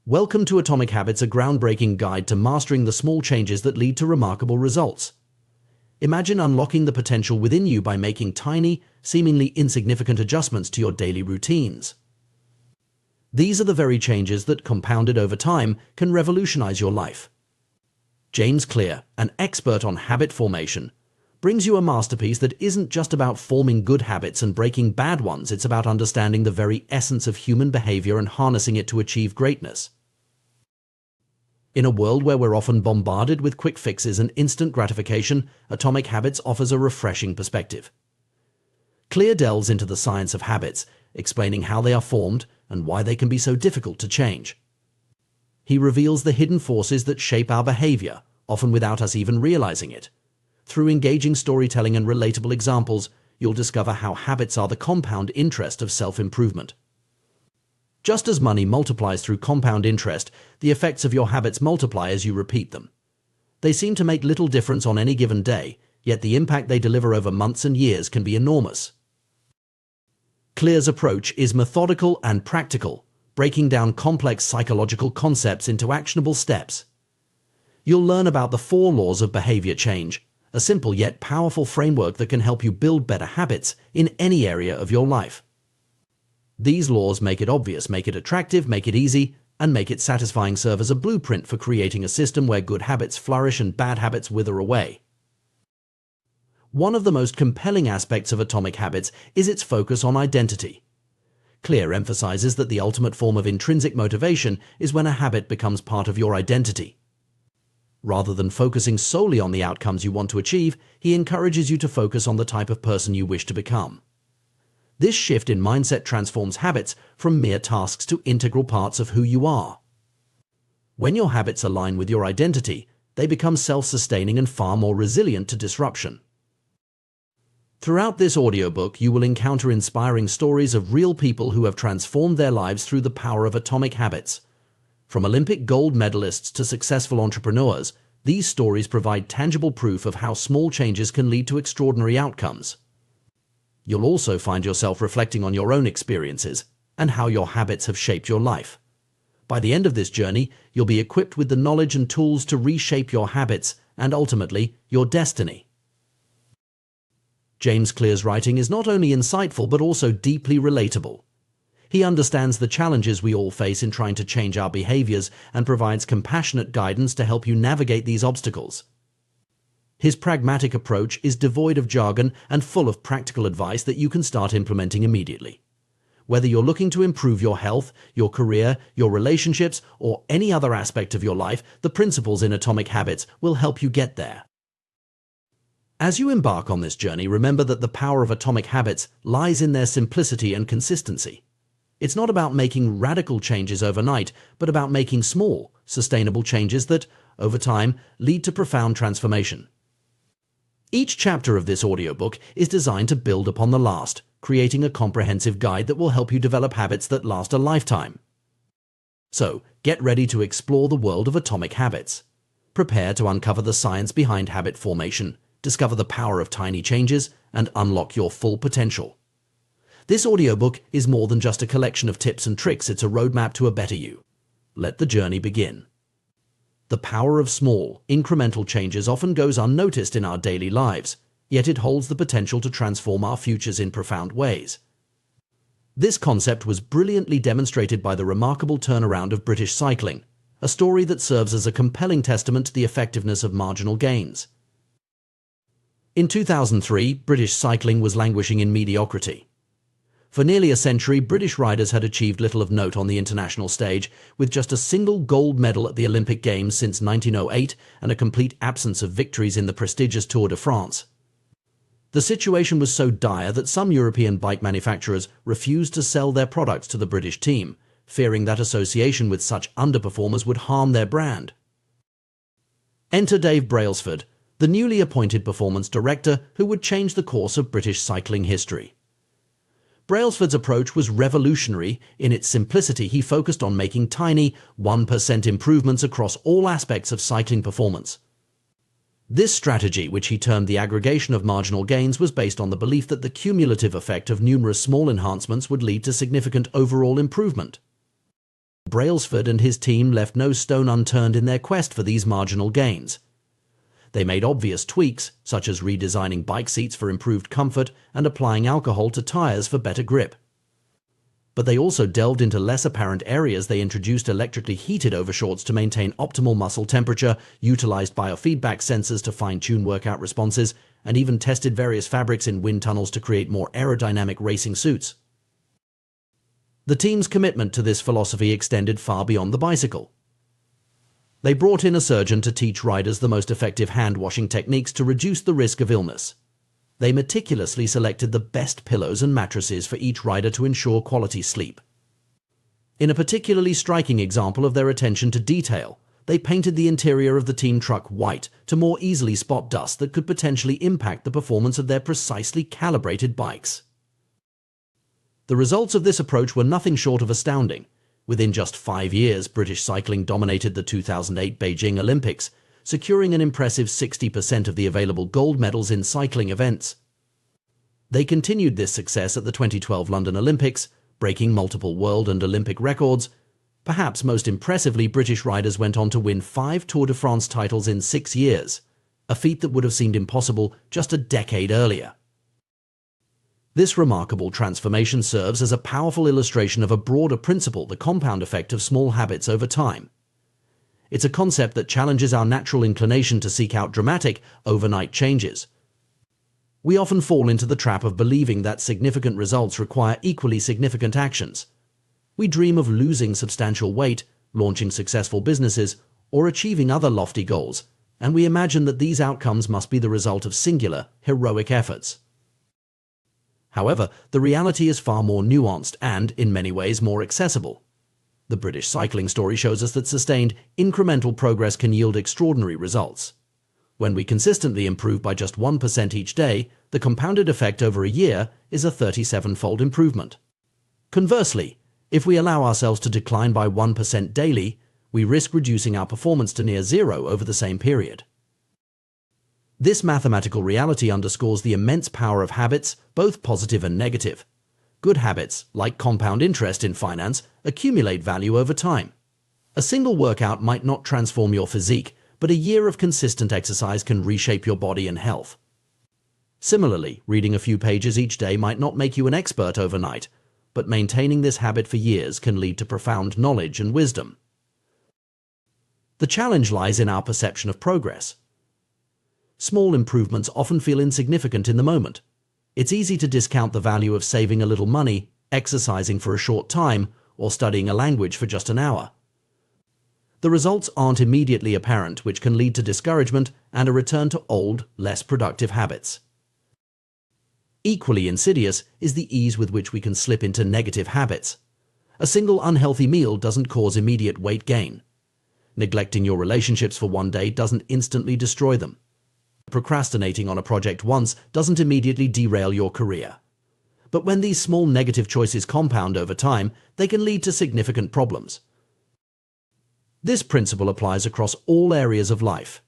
Welcome to Atomic Habits, a groundbreaking guide to mastering the small changes that lead to remarkable results. Imagine unlocking the potential within you by making tiny, seemingly insignificant adjustments to your daily routines. These are the very changes that, compounded over time, can revolutionize your life. James Clear, an expert on habit formation, brings you a masterpiece that isn't just about forming good habits and breaking bad ones. It's about understanding the very essence of human behavior and harnessing it to achieve greatness. In a world where we're often bombarded with quick fixes and instant gratification, Atomic Habits offers a refreshing perspective. Clear delves into the science of habits, explaining how they are formed and why they can be so difficult to change. He reveals the hidden forces that shape our behavior, often without us even realizing it. Through engaging storytelling and relatable examples, you'll discover how habits are the compound interest of self-improvement. Just as money multiplies through compound interest, the effects of your habits multiply as you repeat them. They seem to make little difference on any given day, yet the impact they deliver over months and years can be enormous. Clear's approach is methodical and practical, breaking down complex psychological concepts into actionable steps. You'll learn about the 4 laws of behavior change, a simple yet powerful framework that can help you build better habits in any area of your life. These laws make it obvious, make it attractive, make it easy, and make it satisfying. Serve as a blueprint for creating a system where good habits flourish and bad habits wither away. One of the most compelling aspects of Atomic Habits is its focus on identity. Clear emphasizes that the ultimate form of intrinsic motivation is when a habit becomes part of your identity. Rather than focusing solely on the outcomes you want to achieve, he encourages you to focus on the type of person you wish to become. This shift in mindset transforms habits from mere tasks to integral parts of who you are. When your habits align with your identity, they become self-sustaining and far more resilient to disruption. Throughout this audiobook, you will encounter inspiring stories of real people who have transformed their lives through the power of Atomic Habits. From Olympic gold medalists to successful entrepreneurs, these stories provide tangible proof of how small changes can lead to extraordinary outcomes. You'll also find yourself reflecting on your own experiences and how your habits have shaped your life. By the end of this journey, you'll be equipped with the knowledge and tools to reshape your habits and ultimately your destiny. James Clear's writing is not only insightful but also deeply relatable. He understands the challenges we all face in trying to change our behaviors and provides compassionate guidance to help you navigate these obstacles. His pragmatic approach is devoid of jargon and full of practical advice that you can start implementing immediately. Whether you're looking to improve your health, your career, your relationships, or any other aspect of your life, the principles in Atomic Habits will help you get there. As you embark on this journey, remember that the power of Atomic Habits lies in their simplicity and consistency. It's not about making radical changes overnight, but about making small, sustainable changes that, over time, lead to profound transformation. Each chapter of this audiobook is designed to build upon the last, creating a comprehensive guide that will help you develop habits that last a lifetime. So, get ready to explore the world of Atomic Habits. Prepare to uncover the science behind habit formation, discover the power of tiny changes, and unlock your full potential. This audiobook is more than just a collection of tips and tricks, it's a roadmap to a better you. Let the journey begin. The power of small, incremental changes often goes unnoticed in our daily lives, yet it holds the potential to transform our futures in profound ways. This concept was brilliantly demonstrated by the remarkable turnaround of British cycling, a story that serves as a compelling testament to the effectiveness of marginal gains. In 2003, British cycling was languishing in mediocrity. For nearly a century, British riders had achieved little of note on the international stage, with just a single gold medal at the Olympic Games since 1908 and a complete absence of victories in the prestigious Tour de France. The situation was so dire that some European bike manufacturers refused to sell their products to the British team, fearing that association with such underperformers would harm their brand. Enter Dave Brailsford, the newly appointed performance director who would change the course of British cycling history. Brailsford's approach was revolutionary. In its simplicity, he focused on making tiny, 1% improvements across all aspects of cycling performance. This strategy, which he termed the aggregation of marginal gains, was based on the belief that the cumulative effect of numerous small enhancements would lead to significant overall improvement. Brailsford and his team left no stone unturned in their quest for these marginal gains. They made obvious tweaks, such as redesigning bike seats for improved comfort and applying alcohol to tires for better grip. But they also delved into less apparent areas. They introduced electrically heated overshorts to maintain optimal muscle temperature, utilized biofeedback sensors to fine-tune workout responses, and even tested various fabrics in wind tunnels to create more aerodynamic racing suits. The team's commitment to this philosophy extended far beyond the bicycle. They brought in a surgeon to teach riders the most effective hand-washing techniques to reduce the risk of illness. They meticulously selected the best pillows and mattresses for each rider to ensure quality sleep. In a particularly striking example of their attention to detail, they painted the interior of the team truck white to more easily spot dust that could potentially impact the performance of their precisely calibrated bikes. The results of this approach were nothing short of astounding. Within just 5 years, British cycling dominated the 2008 Beijing Olympics, securing an impressive 60% of the available gold medals in cycling events. They continued this success at the 2012 London Olympics, breaking multiple world and Olympic records. Perhaps most impressively, British riders went on to win 5 Tour de France titles in 6 years, a feat that would have seemed impossible just a decade earlier. This remarkable transformation serves as a powerful illustration of a broader principle, the compound effect of small habits over time. It's a concept that challenges our natural inclination to seek out dramatic, overnight changes. We often fall into the trap of believing that significant results require equally significant actions. We dream of losing substantial weight, launching successful businesses, or achieving other lofty goals, and we imagine that these outcomes must be the result of singular, heroic efforts. However, the reality is far more nuanced and, in many ways, more accessible. The British cycling story shows us that sustained, incremental progress can yield extraordinary results. When we consistently improve by just 1% each day, the compounded effect over a year is a 37-fold improvement. Conversely, if we allow ourselves to decline by 1% daily, we risk reducing our performance to near zero over the same period. This mathematical reality underscores the immense power of habits, both positive and negative. Good habits, like compound interest in finance, accumulate value over time. A single workout might not transform your physique, but a year of consistent exercise can reshape your body and health. Similarly, reading a few pages each day might not make you an expert overnight, but maintaining this habit for years can lead to profound knowledge and wisdom. The challenge lies in our perception of progress. Small improvements often feel insignificant in the moment. It's easy to discount the value of saving a little money, exercising for a short time, or studying a language for just an hour. The results aren't immediately apparent, which can lead to discouragement and a return to old, less productive habits. Equally insidious is the ease with which we can slip into negative habits. A single unhealthy meal doesn't cause immediate weight gain. Neglecting your relationships for one day doesn't instantly destroy them. Procrastinating on a project once doesn't immediately derail your career. But when these small negative choices compound over time, they can lead to significant problems. This principle applies across all areas of life.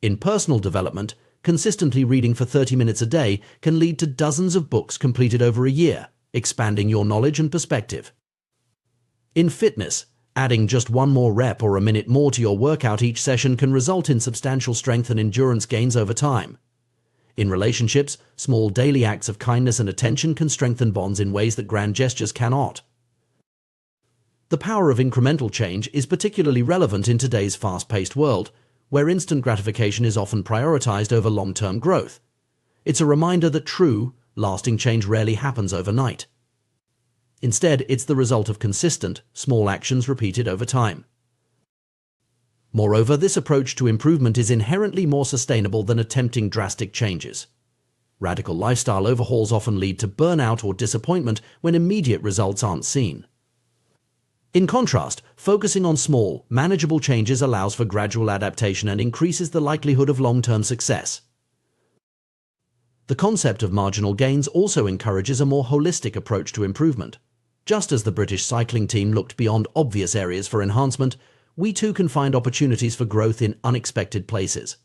In personal development, consistently reading for 30 minutes a day can lead to dozens of books completed over a year, expanding your knowledge and perspective. In fitness, adding just one more rep or a minute more to your workout each session can result in substantial strength and endurance gains over time. In relationships, small daily acts of kindness and attention can strengthen bonds in ways that grand gestures cannot. The power of incremental change is particularly relevant in today's fast-paced world, where instant gratification is often prioritized over long-term growth. It's a reminder that true, lasting change rarely happens overnight. Instead, it's the result of consistent, small actions repeated over time. Moreover, this approach to improvement is inherently more sustainable than attempting drastic changes. Radical lifestyle overhauls often lead to burnout or disappointment when immediate results aren't seen. In contrast, focusing on small, manageable changes allows for gradual adaptation and increases the likelihood of long-term success. The concept of marginal gains also encourages a more holistic approach to improvement. Just as the British cycling team looked beyond obvious areas for enhancement, we too can find opportunities for growth in unexpected places.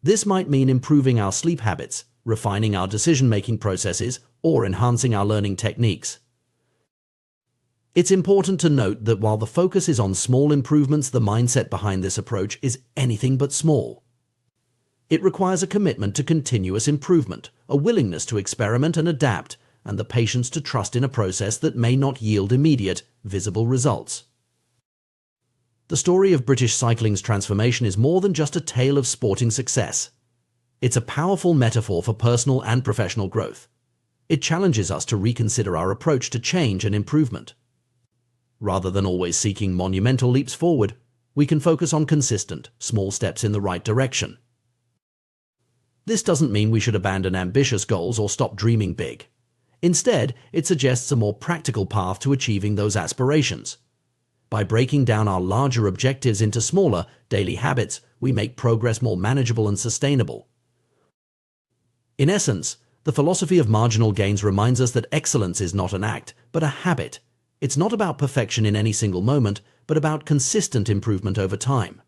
This might mean improving our sleep habits, refining our decision-making processes, or enhancing our learning techniques. It's important to note that while the focus is on small improvements, the mindset behind this approach is anything but small. It requires a commitment to continuous improvement, a willingness to experiment and adapt, and the patience to trust in a process that may not yield immediate, visible results. The story of British cycling's transformation is more than just a tale of sporting success. It's a powerful metaphor for personal and professional growth. It challenges us to reconsider our approach to change and improvement. Rather than always seeking monumental leaps forward, we can focus on consistent, small steps in the right direction. This doesn't mean we should abandon ambitious goals or stop dreaming big. Instead, it suggests a more practical path to achieving those aspirations. By breaking down our larger objectives into smaller, daily habits, we make progress more manageable and sustainable. In essence, the philosophy of marginal gains reminds us that excellence is not an act, but a habit. It's not about perfection in any single moment, but about consistent improvement over time.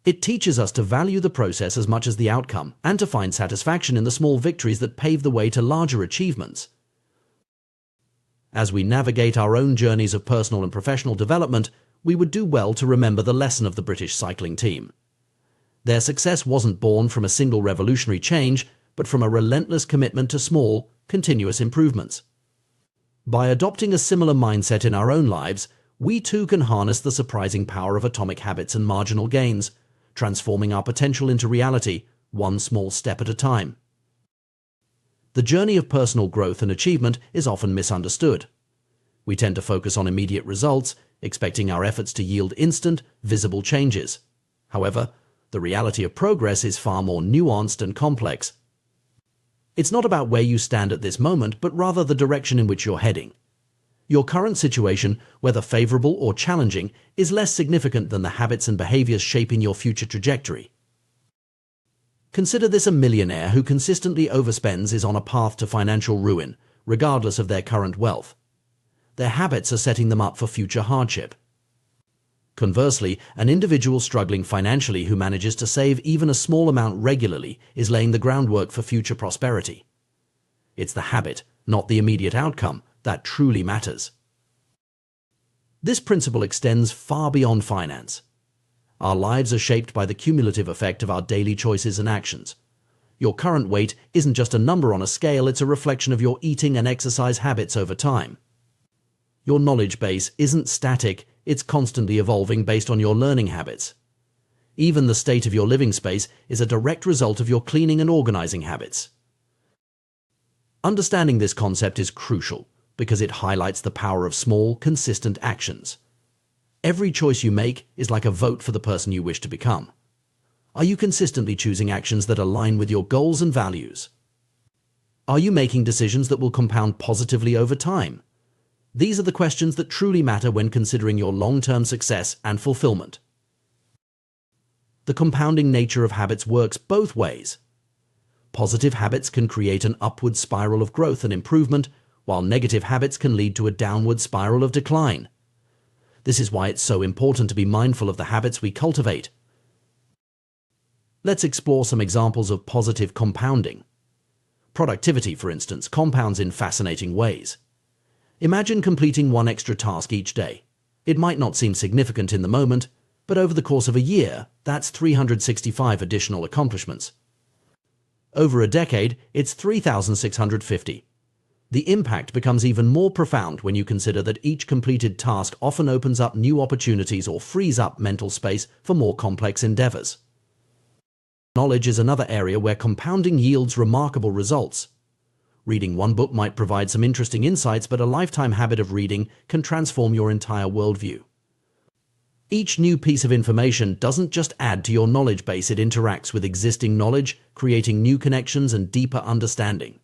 It teaches us to value the process as much as the outcome, and to find satisfaction in the small victories that pave the way to larger achievements. As we navigate our own journeys of personal and professional development, we would do well to remember the lesson of the British cycling team. Their success wasn't born from a single revolutionary change, but from a relentless commitment to small, continuous improvements. By adopting a similar mindset in our own lives, we too can harness the surprising power of atomic habits and marginal gains, transforming our potential into reality, one small step at a time. The journey of personal growth and achievement is often misunderstood. We tend to focus on immediate results, expecting our efforts to yield instant, visible changes. However, the reality of progress is far more nuanced and complex. It's not about where you stand at this moment, but rather the direction in which you're heading. Your current situation, whether favorable or challenging, is less significant than the habits and behaviors shaping your future trajectory. Consider this: a millionaire who consistently overspends is on a path to financial ruin, regardless of their current wealth. Their habits are setting them up for future hardship. Conversely, an individual struggling financially who manages to save even a small amount regularly is laying the groundwork for future prosperity. It's the habit, not the immediate outcome, that truly matters. This principle extends far beyond finance. Our lives are shaped by the cumulative effect of our daily choices and actions. Your current weight isn't just a number on a scale, it's a reflection of your eating and exercise habits over time. Your knowledge base isn't static, it's constantly evolving based on your learning habits. Even the state of your living space is a direct result of your cleaning and organizing habits. Understanding this concept is crucial, because it highlights the power of small, consistent actions. Every choice you make is like a vote for the person you wish to become. Are you consistently choosing actions that align with your goals and values? Are you making decisions that will compound positively over time? These are the questions that truly matter when considering your long-term success and fulfillment. The compounding nature of habits works both ways. Positive habits can create an upward spiral of growth and improvement, while negative habits can lead to a downward spiral of decline. This is why it's so important to be mindful of the habits we cultivate. Let's explore some examples of positive compounding. Productivity, for instance, compounds in fascinating ways. Imagine completing one extra task each day. It might not seem significant in the moment, but over the course of a year, that's 365 additional accomplishments. Over a decade, it's 3,650. The impact becomes even more profound when you consider that each completed task often opens up new opportunities or frees up mental space for more complex endeavors. Knowledge is another area where compounding yields remarkable results. Reading one book might provide some interesting insights, but a lifetime habit of reading can transform your entire worldview. Each new piece of information doesn't just add to your knowledge base, it interacts with existing knowledge, creating new connections and deeper understanding.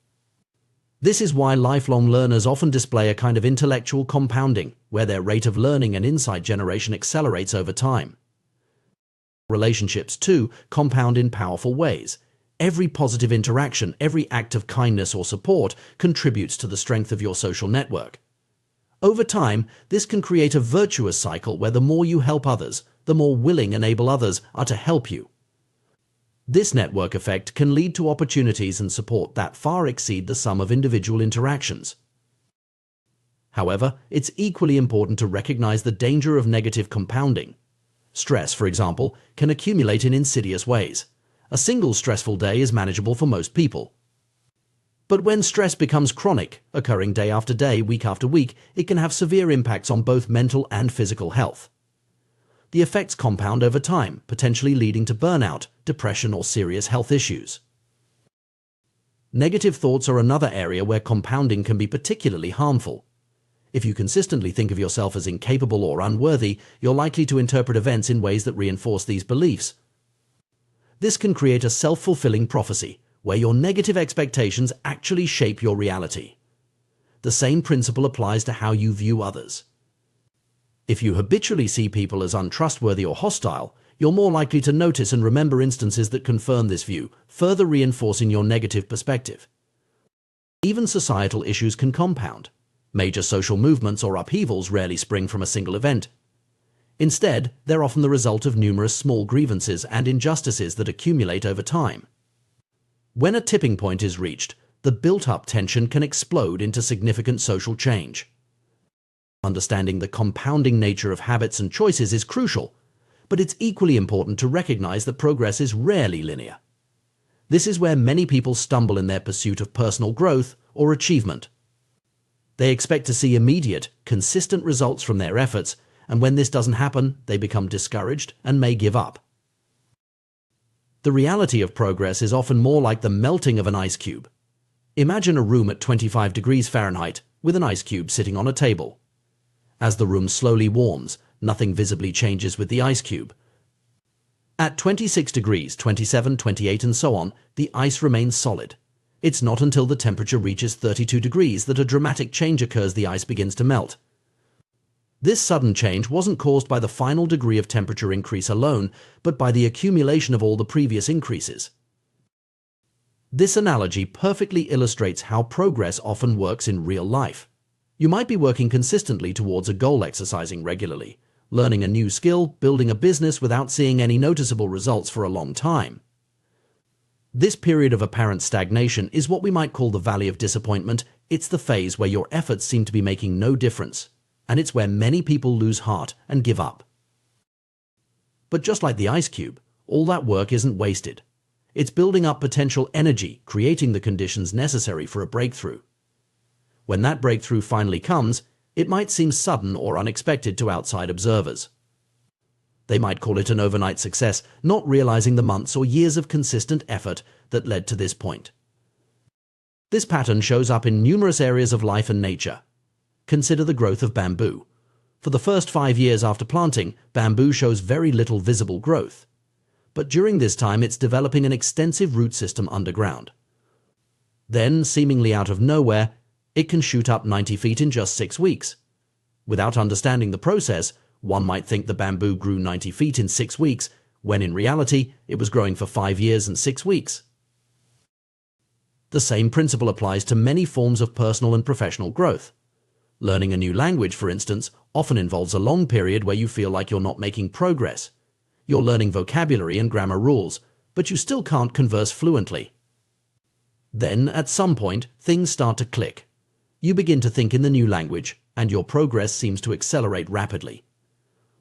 This is why lifelong learners often display a kind of intellectual compounding, where their rate of learning and insight generation accelerates over time. Relationships, too, compound in powerful ways. Every positive interaction, every act of kindness or support contributes to the strength of your social network. Over time, this can create a virtuous cycle where the more you help others, the more willing and able others are to help you. This network effect can lead to opportunities and support that far exceed the sum of individual interactions. However, it's equally important to recognize the danger of negative compounding. Stress, for example, can accumulate in insidious ways. A single stressful day is manageable for most people. But when stress becomes chronic, occurring day after day, week after week, it can have severe impacts on both mental and physical health. The effects compound over time, potentially leading to burnout, depression, or serious health issues. Negative thoughts are another area where compounding can be particularly harmful. If you consistently think of yourself as incapable or unworthy, you're likely to interpret events in ways that reinforce these beliefs. This can create a self-fulfilling prophecy, where your negative expectations actually shape your reality. The same principle applies to how you view others. If you habitually see people as untrustworthy or hostile, you're more likely to notice and remember instances that confirm this view, further reinforcing your negative perspective. Even societal issues can compound. Major social movements or upheavals rarely spring from a single event. Instead, they're often the result of numerous small grievances and injustices that accumulate over time. When a tipping point is reached, the built-up tension can explode into significant social change. Understanding the compounding nature of habits and choices is crucial, but it's equally important to recognize that progress is rarely linear. This is where many people stumble in their pursuit of personal growth or achievement. They expect to see immediate, consistent results from their efforts, and when this doesn't happen, they become discouraged and may give up. The reality of progress is often more like the melting of an ice cube. Imagine a room at 25 degrees Fahrenheit with an ice cube sitting on a table. As the room slowly warms, nothing visibly changes with the ice cube. At 26 degrees, 27, 28 and so on, the ice remains solid. It's not until the temperature reaches 32 degrees that a dramatic change occurs. The ice begins to melt. This sudden change wasn't caused by the final degree of temperature increase alone, but by the accumulation of all the previous increases. This analogy perfectly illustrates how progress often works in real life. You might be working consistently towards a goal, exercising regularly, learning a new skill, building a business without seeing any noticeable results for a long time. This period of apparent stagnation is what we might call the valley of disappointment. It's the phase where your efforts seem to be making no difference, and it's where many people lose heart and give up. But just like the ice cube, all that work isn't wasted. It's building up potential energy, creating the conditions necessary for a breakthrough. When that breakthrough finally comes, it might seem sudden or unexpected to outside observers. They might call it an overnight success, not realizing the months or years of consistent effort that led to this point. This pattern shows up in numerous areas of life and nature. Consider the growth of bamboo. For the first 5 years after planting, bamboo shows very little visible growth. But during this time, it's developing an extensive root system underground. Then, seemingly out of nowhere, it can shoot up 90 feet in just 6 weeks. Without understanding the process, one might think the bamboo grew 90 feet in 6 weeks, when in reality, it was growing for 5 years and 6 weeks. The same principle applies to many forms of personal and professional growth. Learning a new language, for instance, often involves a long period where you feel like you're not making progress. You're learning vocabulary and grammar rules, but you still can't converse fluently. Then, at some point, things start to click. You begin to think in the new language, and your progress seems to accelerate rapidly.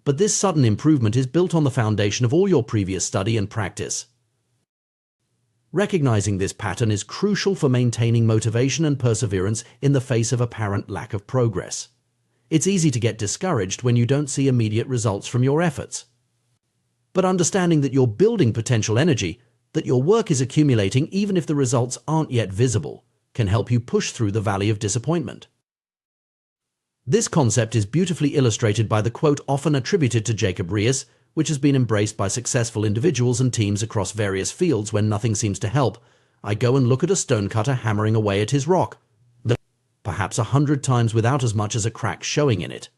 But this sudden improvement is built on the foundation of all your previous study and practice. Recognizing this pattern is crucial for maintaining motivation and perseverance in the face of apparent lack of progress. It's easy to get discouraged when you don't see immediate results from your efforts. But understanding that you're building potential energy, that your work is accumulating even if the results aren't yet visible, can help you push through the valley of disappointment. This concept is beautifully illustrated by the quote often attributed to Jacob Riis, which has been embraced by successful individuals and teams across various fields. When nothing seems to help, I go and look at a stonecutter hammering away at his rock, perhaps 100 times without as much as a crack showing in it.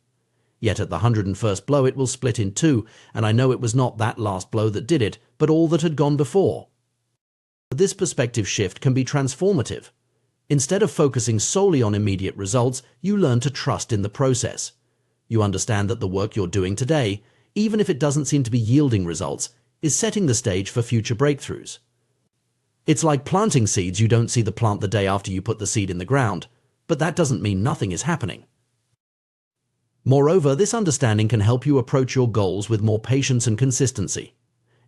Yet at the 101st blow it will split in two, and I know it was not that last blow that did it, but all that had gone before. This perspective shift can be transformative. Instead of focusing solely on immediate results, you learn to trust in the process. You understand that the work you're doing today, even if it doesn't seem to be yielding results, is setting the stage for future breakthroughs. It's like planting seeds. You don't see the plant the day after you put the seed in the ground, but that doesn't mean nothing is happening. Moreover, this understanding can help you approach your goals with more patience and consistency.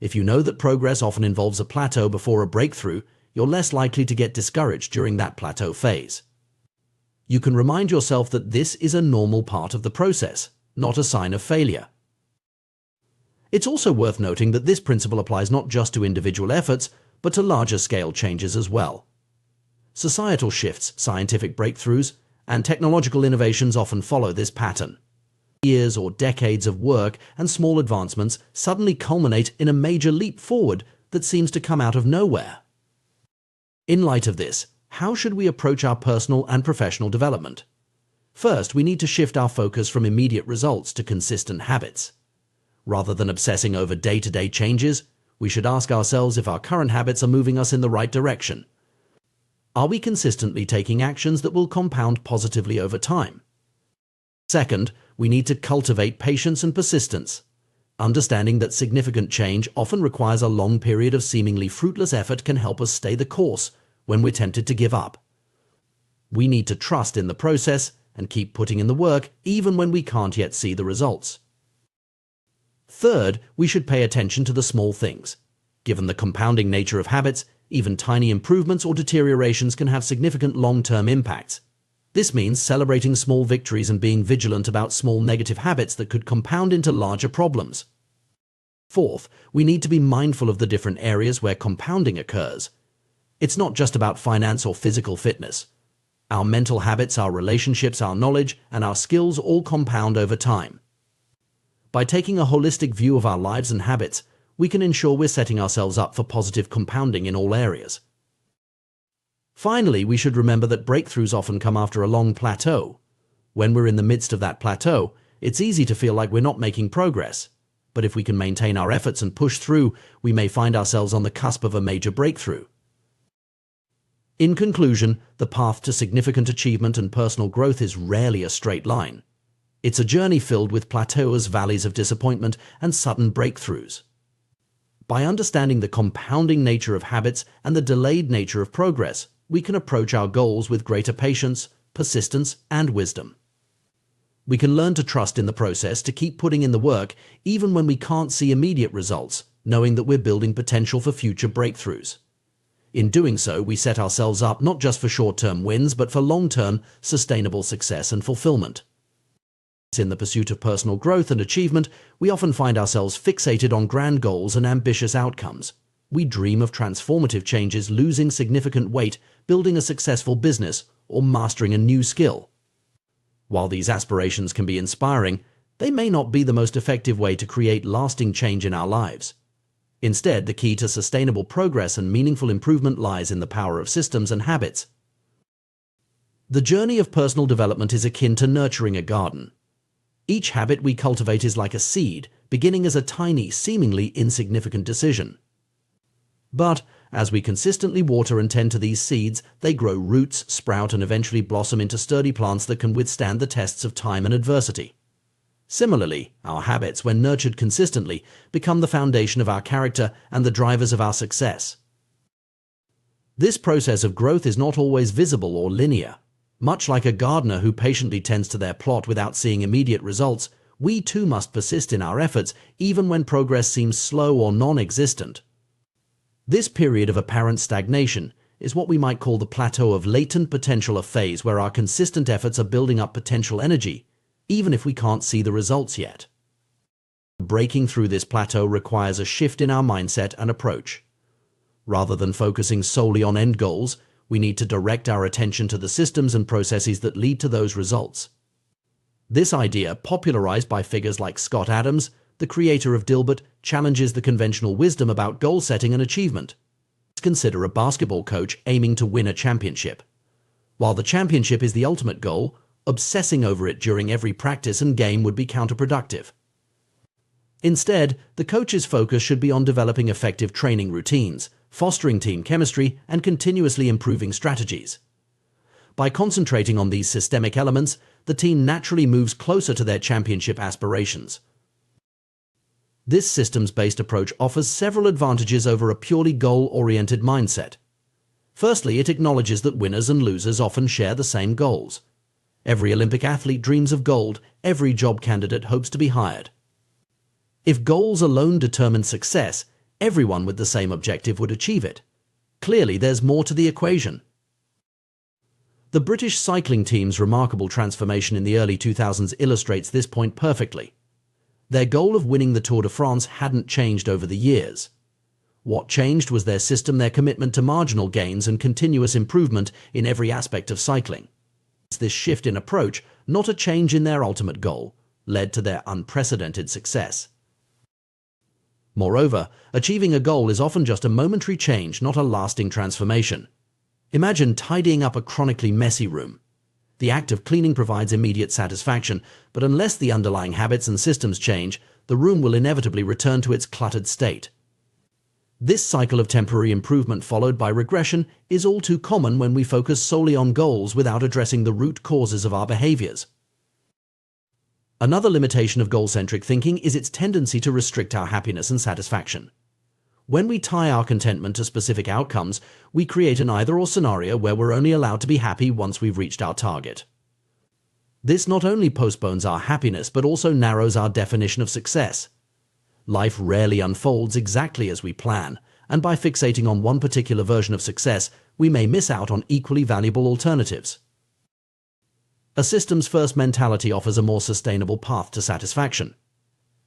If you know that progress often involves a plateau before a breakthrough, you're less likely to get discouraged during that plateau phase. You can remind yourself that this is a normal part of the process, not a sign of failure. It's also worth noting that this principle applies not just to individual efforts, but to larger scale changes as well. Societal shifts, scientific breakthroughs, and technological innovations often follow this pattern. Years or decades of work and small advancements suddenly culminate in a major leap forward that seems to come out of nowhere. In light of this, how should we approach our personal and professional development? First, we need to shift our focus from immediate results to consistent habits. Rather than obsessing over day-to-day changes, we should ask ourselves if our current habits are moving us in the right direction. Are we consistently taking actions that will compound positively over time? Second, we need to cultivate patience and persistence. Understanding that significant change often requires a long period of seemingly fruitless effort can help us stay the course when we're tempted to give up. We need to trust in the process and keep putting in the work even when we can't yet see the results. Third, we should pay attention to the small things. Given the compounding nature of habits, even tiny improvements or deteriorations can have significant long-term impacts. This means celebrating small victories and being vigilant about small negative habits that could compound into larger problems. Fourth, we need to be mindful of the different areas where compounding occurs. It's not just about finance or physical fitness. Our mental habits, our relationships, our knowledge, and our skills all compound over time. By taking a holistic view of our lives and habits, we can ensure we're setting ourselves up for positive compounding in all areas. Finally, we should remember that breakthroughs often come after a long plateau. When we're in the midst of that plateau, it's easy to feel like we're not making progress. But if we can maintain our efforts and push through, we may find ourselves on the cusp of a major breakthrough. In conclusion, the path to significant achievement and personal growth is rarely a straight line. It's a journey filled with plateaus, valleys of disappointment, and sudden breakthroughs. By understanding the compounding nature of habits and the delayed nature of progress, we can approach our goals with greater patience, persistence, and wisdom. We can learn to trust in the process, to keep putting in the work even when we can't see immediate results, knowing that we're building potential for future breakthroughs. In doing so, we set ourselves up not just for short-term wins, but for long-term, sustainable success and fulfillment. In the pursuit of personal growth and achievement, we often find ourselves fixated on grand goals and ambitious outcomes. We dream of transformative changes, losing significant weight, building a successful business, or mastering a new skill. While these aspirations can be inspiring, they may not be the most effective way to create lasting change in our lives. Instead, the key to sustainable progress and meaningful improvement lies in the power of systems and habits. The journey of personal development is akin to nurturing a garden. Each habit we cultivate is like a seed, beginning as a tiny, seemingly insignificant decision. But as we consistently water and tend to these seeds, they grow roots, sprout, and eventually blossom into sturdy plants that can withstand the tests of time and adversity. Similarly, our habits, when nurtured consistently, become the foundation of our character and the drivers of our success. This process of growth is not always visible or linear. Much like a gardener who patiently tends to their plot without seeing immediate results, we too must persist in our efforts even when progress seems slow or non-existent. This period of apparent stagnation is what we might call the plateau of latent potential, a phase where our consistent efforts are building up potential energy, even if we can't see the results yet. Breaking through this plateau requires a shift in our mindset and approach. Rather than focusing solely on end goals, we need to direct our attention to the systems and processes that lead to those results. This idea, popularized by figures like Scott Adams, the creator of Dilbert, challenges the conventional wisdom about goal setting and achievement. Consider a basketball coach aiming to win a championship. While the championship is the ultimate goal, obsessing over it during every practice and game would be counterproductive. Instead, the coach's focus should be on developing effective training routines, fostering team chemistry, and continuously improving strategies. By concentrating on these systemic elements, the team naturally moves closer to their championship aspirations. This systems-based approach offers several advantages over a purely goal-oriented mindset. Firstly, it acknowledges that winners and losers often share the same goals. Every Olympic athlete dreams of gold. Every job candidate hopes to be hired. If goals alone determined success, everyone with the same objective would achieve it. Clearly, there's more to the equation. The British cycling team's remarkable transformation in the early 2000s illustrates this point perfectly. Their goal of winning the Tour de France hadn't changed over the years. What changed was their system, their commitment to marginal gains and continuous improvement in every aspect of cycling. This shift in approach, not a change in their ultimate goal, led to their unprecedented success. Moreover, achieving a goal is often just a momentary change, not a lasting transformation. Imagine tidying up a chronically messy room. The act of cleaning provides immediate satisfaction, but unless the underlying habits and systems change, the room will inevitably return to its cluttered state. This cycle of temporary improvement followed by regression is all too common when we focus solely on goals without addressing the root causes of our behaviors. Another limitation of goal-centric thinking is its tendency to restrict our happiness and satisfaction. When we tie our contentment to specific outcomes, we create an either-or scenario where we're only allowed to be happy once we've reached our target. This not only postpones our happiness but also narrows our definition of success. Life rarely unfolds exactly as we plan, and by fixating on one particular version of success, we may miss out on equally valuable alternatives. A systems-first mentality offers a more sustainable path to satisfaction.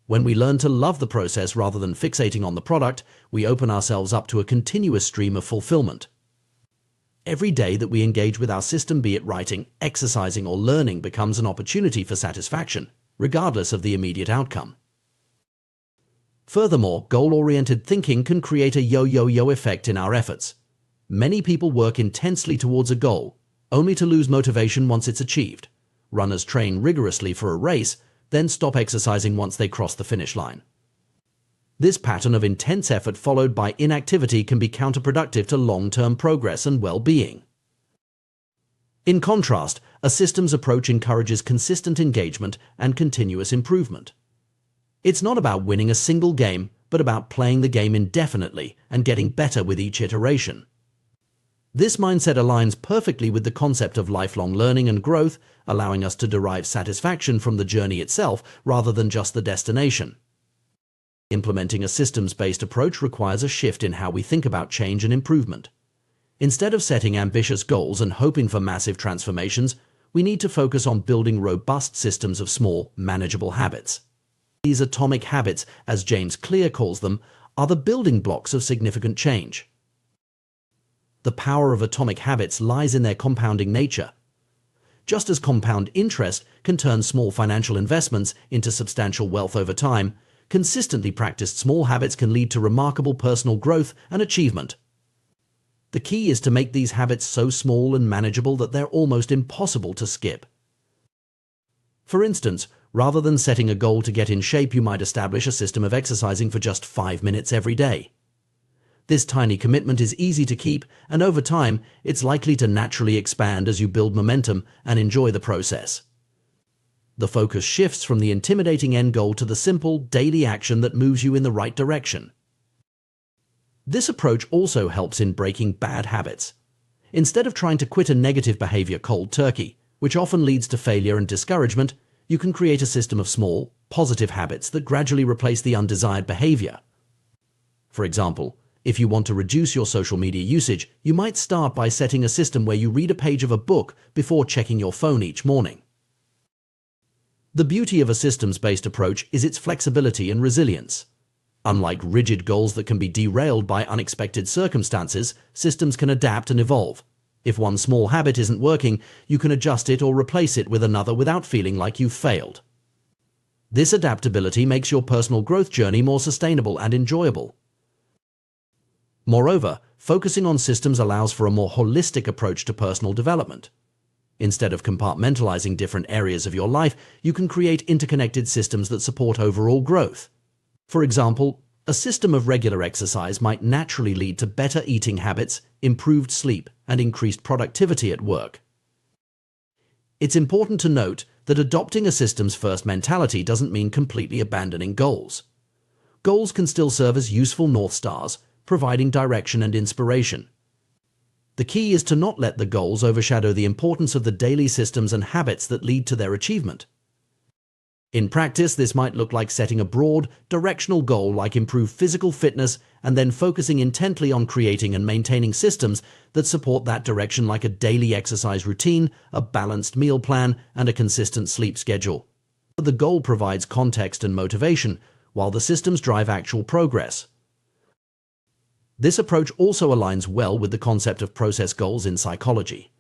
When we learn to love the process rather than fixating on the product, we open ourselves up to a continuous stream of fulfillment. Every day that we engage with our system, be it writing, exercising, or learning, becomes an opportunity for satisfaction, regardless of the immediate outcome. Furthermore, goal-oriented thinking can create a yo-yo-yo effect in our efforts. Many people work intensely towards a goal, only to lose motivation once it's achieved. Runners train rigorously for a race, then stop exercising once they cross the finish line. This pattern of intense effort followed by inactivity can be counterproductive to long-term progress and well-being. In contrast, a systems approach encourages consistent engagement and continuous improvement. It's not about winning a single game, but about playing the game indefinitely and getting better with each iteration. This mindset aligns perfectly with the concept of lifelong learning and growth, allowing us to derive satisfaction from the journey itself rather than just the destination. Implementing a systems-based approach requires a shift in how we think about change and improvement. Instead of setting ambitious goals and hoping for massive transformations, we need to focus on building robust systems of small, manageable habits. These atomic habits, as James Clear calls them, are the building blocks of significant change. The power of atomic habits lies in their compounding nature. Just as compound interest can turn small financial investments into substantial wealth over time, consistently practiced small habits can lead to remarkable personal growth and achievement. The key is to make these habits so small and manageable that they're almost impossible to skip. For instance, rather than setting a goal to get in shape, you might establish a system of exercising for just 5 minutes every day. This tiny commitment is easy to keep, and over time, it's likely to naturally expand as you build momentum and enjoy the process. The focus shifts from the intimidating end goal to the simple, daily action that moves you in the right direction. This approach also helps in breaking bad habits. Instead of trying to quit a negative behavior cold turkey, which often leads to failure and discouragement, you can create a system of small, positive habits that gradually replace the undesired behavior. For example, if you want to reduce your social media usage, you might start by setting a system where you read a page of a book before checking your phone each morning. The beauty of a systems-based approach is its flexibility and resilience. Unlike rigid goals that can be derailed by unexpected circumstances, systems can adapt and evolve. If one small habit isn't working, you can adjust it or replace it with another without feeling like you've failed. This adaptability makes your personal growth journey more sustainable and enjoyable. Moreover, focusing on systems allows for a more holistic approach to personal development. Instead of compartmentalizing different areas of your life, you can create interconnected systems that support overall growth. For example, a system of regular exercise might naturally lead to better eating habits, improved sleep, and increased productivity at work. It's important to note that adopting a systems-first mentality doesn't mean completely abandoning goals. Goals can still serve as useful North Stars, providing direction and inspiration. The key is to not let the goals overshadow the importance of the daily systems and habits that lead to their achievement. In practice, this might look like setting a broad, directional goal like improved physical fitness and then focusing intently on creating and maintaining systems that support that direction, like a daily exercise routine, a balanced meal plan, and a consistent sleep schedule. The goal provides context and motivation, while the systems drive actual progress. This approach also aligns well with the concept of process goals in psychology.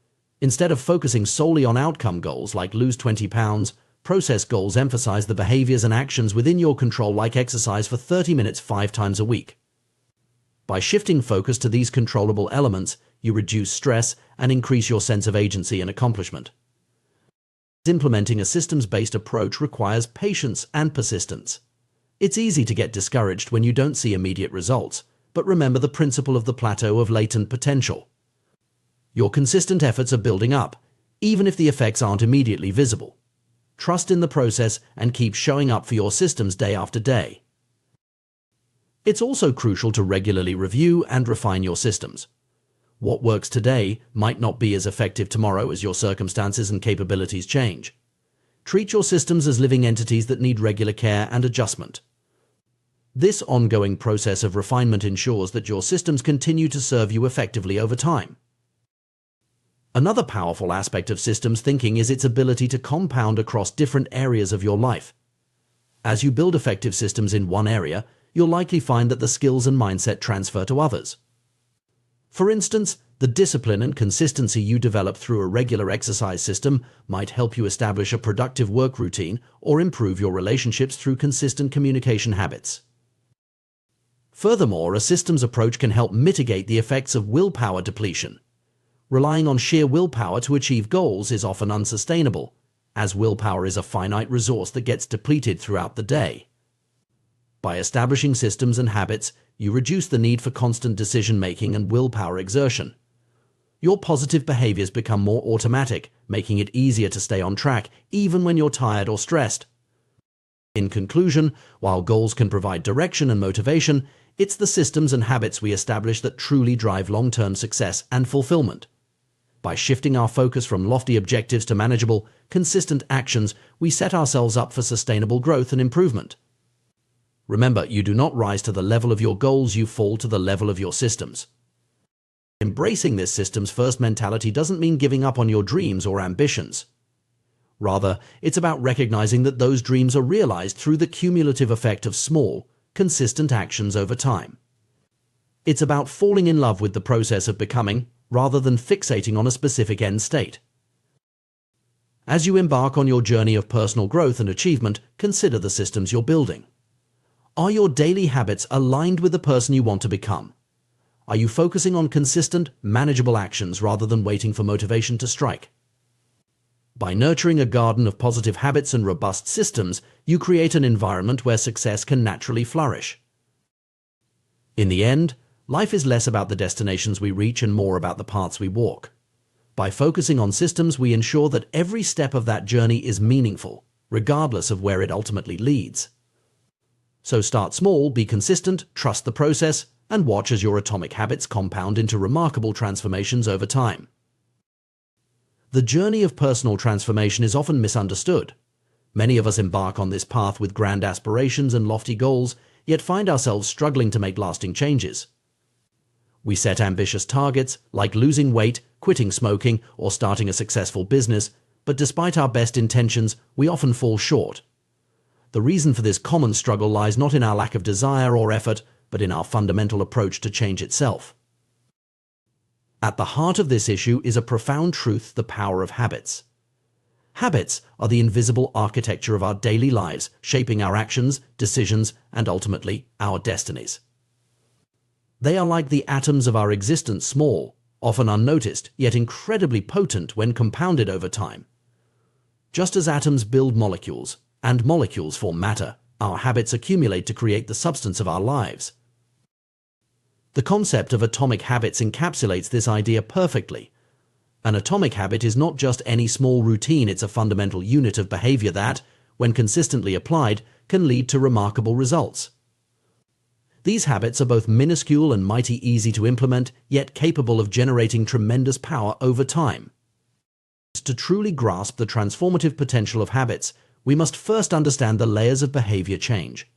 Instead of focusing solely on outcome goals like lose 20 pounds, process goals emphasize the behaviors and actions within your control, like exercise for 30 minutes 5 times a week. By shifting focus to these controllable elements, you reduce stress and increase your sense of agency and accomplishment. Implementing a systems-based approach requires patience and persistence. It's easy to get discouraged when you don't see immediate results, but remember the principle of the plateau of latent potential. Your consistent efforts are building up, even if the effects aren't immediately visible. Trust in the process and keep showing up for your systems day after day. It's also crucial to regularly review and refine your systems. What works today might not be as effective tomorrow as your circumstances and capabilities change. Treat your systems as living entities that need regular care and adjustment. This ongoing process of refinement ensures that your systems continue to serve you effectively over time. Another powerful aspect of systems thinking is its ability to compound across different areas of your life. As you build effective systems in one area, you'll likely find that the skills and mindset transfer to others. For instance, the discipline and consistency you develop through a regular exercise system might help you establish a productive work routine or improve your relationships through consistent communication habits. Furthermore, a systems approach can help mitigate the effects of willpower depletion. Relying on sheer willpower to achieve goals is often unsustainable, as willpower is a finite resource that gets depleted throughout the day. By establishing systems and habits, you reduce the need for constant decision-making and willpower exertion. Your positive behaviors become more automatic, making it easier to stay on track even when you're tired or stressed. In conclusion, while goals can provide direction and motivation, it's the systems and habits we establish that truly drive long-term success and fulfillment. By shifting our focus from lofty objectives to manageable, consistent actions, we set ourselves up for sustainable growth and improvement. Remember, you do not rise to the level of your goals, you fall to the level of your systems. Embracing this systems-first mentality doesn't mean giving up on your dreams or ambitions. Rather, it's about recognizing that those dreams are realized through the cumulative effect of small, consistent actions over time. It's about falling in love with the process of becoming, rather than fixating on a specific end state. As you embark on your journey of personal growth and achievement, consider the systems you're building. Are your daily habits aligned with the person you want to become? Are you focusing on consistent, manageable actions rather than waiting for motivation to strike? By nurturing a garden of positive habits and robust systems, you create an environment where success can naturally flourish. In the end, life is less about the destinations we reach and more about the paths we walk. By focusing on systems, we ensure that every step of that journey is meaningful, regardless of where it ultimately leads. So start small, be consistent, trust the process, and watch as your atomic habits compound into remarkable transformations over time. The journey of personal transformation is often misunderstood. Many of us embark on this path with grand aspirations and lofty goals, yet find ourselves struggling to make lasting changes. We set ambitious targets, like losing weight, quitting smoking, or starting a successful business, but despite our best intentions, we often fall short. The reason for this common struggle lies not in our lack of desire or effort, but in our fundamental approach to change itself. At the heart of this issue is a profound truth: the power of habits. Habits are the invisible architecture of our daily lives, shaping our actions, decisions, and ultimately, our destinies. They are like the atoms of our existence, small, often unnoticed, yet incredibly potent when compounded over time. Just as atoms build molecules, and molecules form matter, our habits accumulate to create the substance of our lives. The concept of atomic habits encapsulates this idea perfectly. An atomic habit is not just any small routine, it's a fundamental unit of behavior that, when consistently applied, can lead to remarkable results. These habits are both minuscule and mighty easy to implement, yet capable of generating tremendous power over time. To truly grasp the transformative potential of habits, we must first understand the layers of behavior change.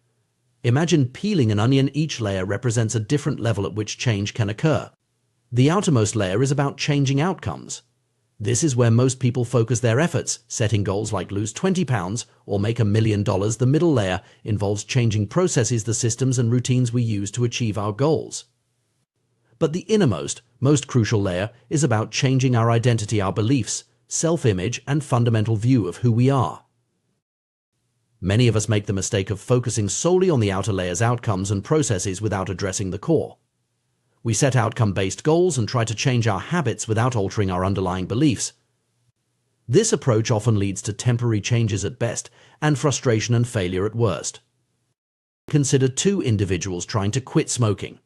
Imagine peeling an onion. Each layer represents a different level at which change can occur. The outermost layer is about changing outcomes. This is where most people focus their efforts, setting goals like lose 20 pounds or make $1 million. The middle layer involves changing processes, the systems and routines we use to achieve our goals. But the innermost, most crucial layer is about changing our identity, our beliefs, self-image, and fundamental view of who we are. Many of us make the mistake of focusing solely on the outer layer's outcomes and processes without addressing the core. We set outcome-based goals and try to change our habits without altering our underlying beliefs. This approach often leads to temporary changes at best and frustration and failure at worst. Consider two individuals trying to quit smoking.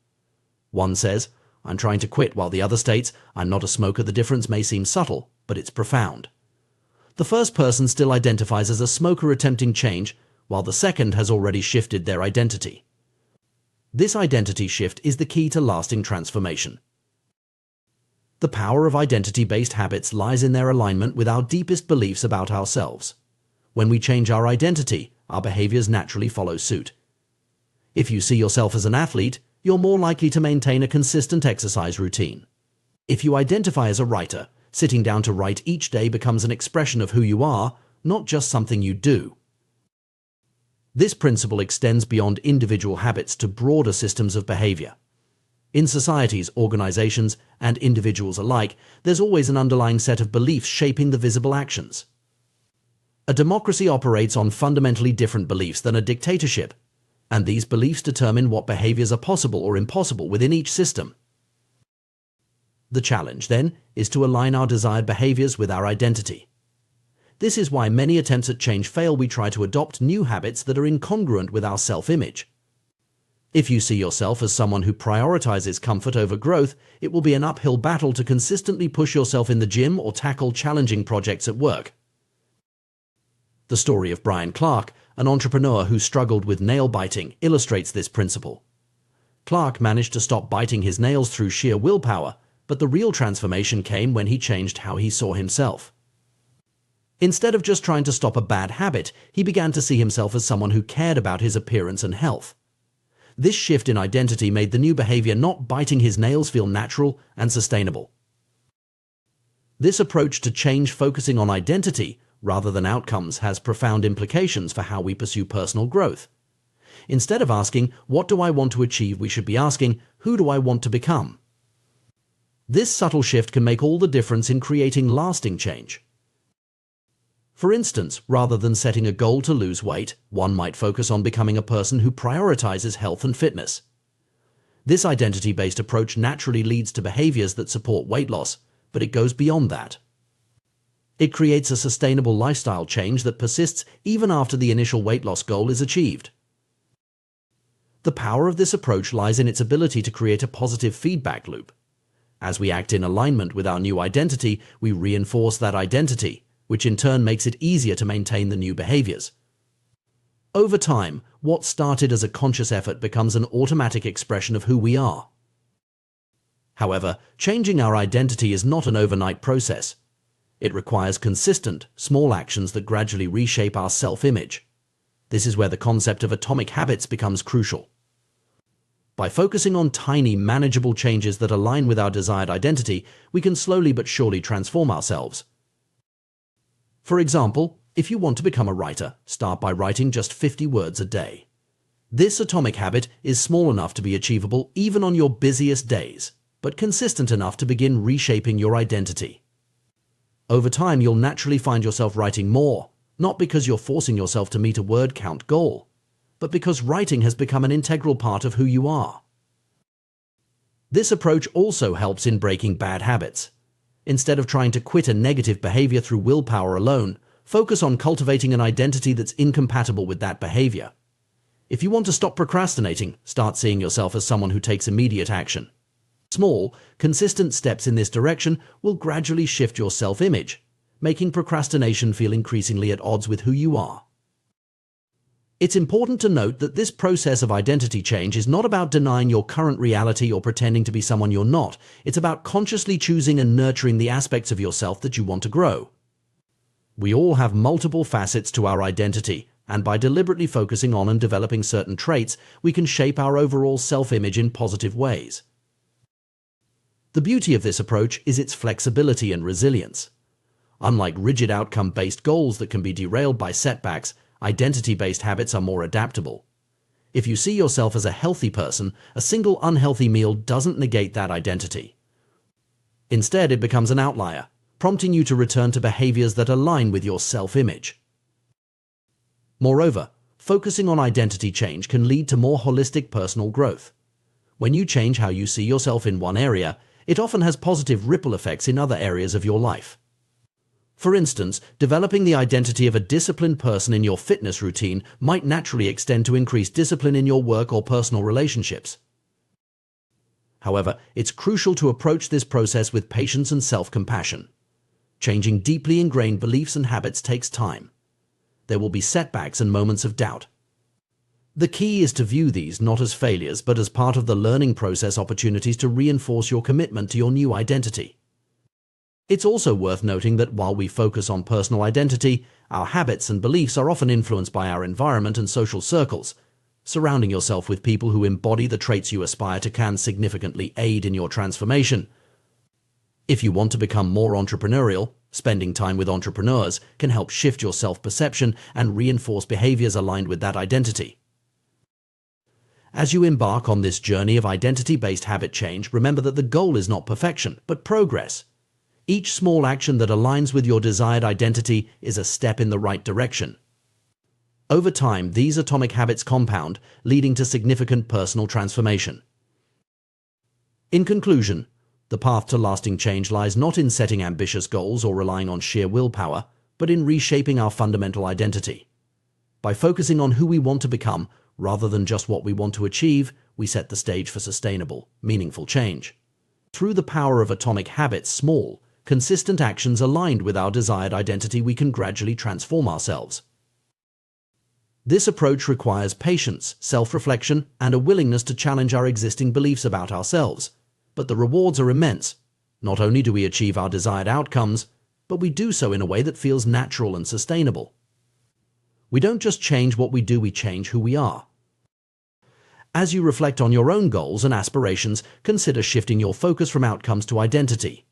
One says, "I'm trying to quit," while the other states, "I'm not a smoker." The difference may seem subtle, but it's profound. The first person still identifies as a smoker attempting change, while the second has already shifted their identity. This identity shift is the key to lasting transformation. The power of identity-based habits lies in their alignment with our deepest beliefs about ourselves. When we change our identity, our behaviors naturally follow suit. If you see yourself as an athlete, you're more likely to maintain a consistent exercise routine. If you identify as a writer, sitting down to write each day becomes an expression of who you are, not just something you do. This principle extends beyond individual habits to broader systems of behavior. In societies, organizations, and individuals alike, there's always an underlying set of beliefs shaping the visible actions. A democracy operates on fundamentally different beliefs than a dictatorship, and these beliefs determine what behaviors are possible or impossible within each system. The challenge, then, is to align our desired behaviors with our identity. This is why many attempts at change fail. We try to adopt new habits that are incongruent with our self-image. If you see yourself as someone who prioritizes comfort over growth, it will be an uphill battle to consistently push yourself in the gym or tackle challenging projects at work. The story of Brian Clark, an entrepreneur who struggled with nail biting, illustrates this principle. Clark managed to stop biting his nails through sheer willpower, but the real transformation came when he changed how he saw himself. Instead of just trying to stop a bad habit, he began to see himself as someone who cared about his appearance and health. This shift in identity made the new behavior, not biting his nails, feel natural and sustainable. This approach to change, focusing on identity rather than outcomes, has profound implications for how we pursue personal growth. Instead of asking, "What do I want to achieve?" we should be asking, "Who do I want to become?" This subtle shift can make all the difference in creating lasting change. For instance, rather than setting a goal to lose weight, one might focus on becoming a person who prioritizes health and fitness. This identity-based approach naturally leads to behaviors that support weight loss, but it goes beyond that. It creates a sustainable lifestyle change that persists even after the initial weight loss goal is achieved. The power of this approach lies in its ability to create a positive feedback loop. As we act in alignment with our new identity, we reinforce that identity, which in turn makes it easier to maintain the new behaviors. Over time, what started as a conscious effort becomes an automatic expression of who we are. However, changing our identity is not an overnight process. It requires consistent, small actions that gradually reshape our self-image. This is where the concept of atomic habits becomes crucial. By focusing on tiny, manageable changes that align with our desired identity, we can slowly but surely transform ourselves. For example, if you want to become a writer, start by writing just 50 words a day. This atomic habit is small enough to be achievable even on your busiest days, but consistent enough to begin reshaping your identity. Over time, you'll naturally find yourself writing more, not because you're forcing yourself to meet a word count goal, but because writing has become an integral part of who you are. This approach also helps in breaking bad habits. Instead of trying to quit a negative behavior through willpower alone, focus on cultivating an identity that's incompatible with that behavior. If you want to stop procrastinating, start seeing yourself as someone who takes immediate action. Small, consistent steps in this direction will gradually shift your self-image, making procrastination feel increasingly at odds with who you are. It's important to note that this process of identity change is not about denying your current reality or pretending to be someone you're not. It's about consciously choosing and nurturing the aspects of yourself that you want to grow. We all have multiple facets to our identity, and by deliberately focusing on and developing certain traits, we can shape our overall self-image in positive ways. The beauty of this approach is its flexibility and resilience. Unlike rigid outcome-based goals that can be derailed by setbacks, identity-based habits are more adaptable. If you see yourself as a healthy person, a single unhealthy meal doesn't negate that identity. Instead, it becomes an outlier, prompting you to return to behaviors that align with your self-image. Moreover, focusing on identity change can lead to more holistic personal growth. When you change how you see yourself in one area, it often has positive ripple effects in other areas of your life. For instance, developing the identity of a disciplined person in your fitness routine might naturally extend to increased discipline in your work or personal relationships. However, it's crucial to approach this process with patience and self-compassion. Changing deeply ingrained beliefs and habits takes time. There will be setbacks and moments of doubt. The key is to view these not as failures, but as part of the learning process, opportunities to reinforce your commitment to your new identity. It's also worth noting that while we focus on personal identity, our habits and beliefs are often influenced by our environment and social circles. Surrounding yourself with people who embody the traits you aspire to can significantly aid in your transformation. If you want to become more entrepreneurial, spending time with entrepreneurs can help shift your self-perception and reinforce behaviors aligned with that identity. As you embark on this journey of identity-based habit change, remember that the goal is not perfection, but progress. Each small action that aligns with your desired identity is a step in the right direction. Over time, these atomic habits compound, leading to significant personal transformation. In conclusion, the path to lasting change lies not in setting ambitious goals or relying on sheer willpower, but in reshaping our fundamental identity. By focusing on who we want to become, rather than just what we want to achieve, we set the stage for sustainable, meaningful change. Through the power of atomic habits, small, consistent actions aligned with our desired identity, we can gradually transform ourselves. This approach requires patience, self-reflection, and a willingness to challenge our existing beliefs about ourselves. But the rewards are immense. Not only do we achieve our desired outcomes, but we do so in a way that feels natural and sustainable. We don't just change what we do, we change who we are. As you reflect on your own goals and aspirations, consider shifting your focus from outcomes to identity.